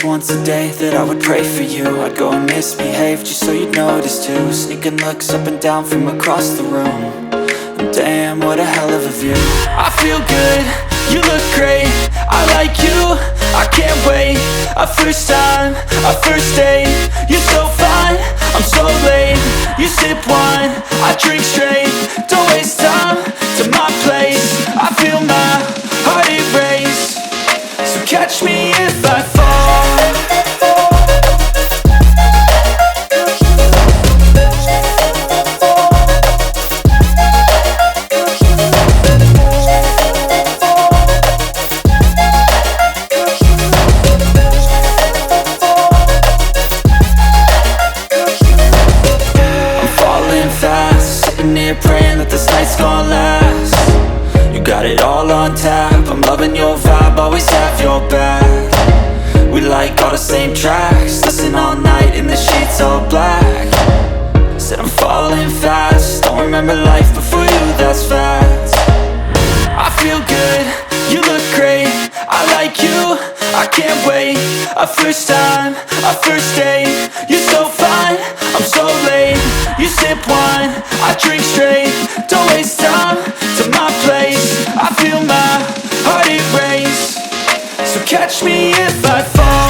once a day that I would pray for you. I'd go and misbehave just so you'd notice too. Sneaking looks up and down from across the room. And damn, what a hell of a view. I feel good, you look great, I like you, I can't wait. A first time, a first date, you're so fine, I'm so late. You sip wine, I drink straight. Don't waste time to my place. I feel my heart erase. So catch me if I fall. Praying that this night's gonna last. You got it all on tap, I'm loving your vibe, always have your back. We like all the same tracks, listen all night in the sheets all black. Said I'm falling fast, don't remember life before you, that's fact. I feel good, you look great, I like you, I can't wait. A first time, a first date, you're so fine, I'm so late. You sip wine, I drink straight. Don't waste time to my place. I feel my heart erase. So catch me if I fall.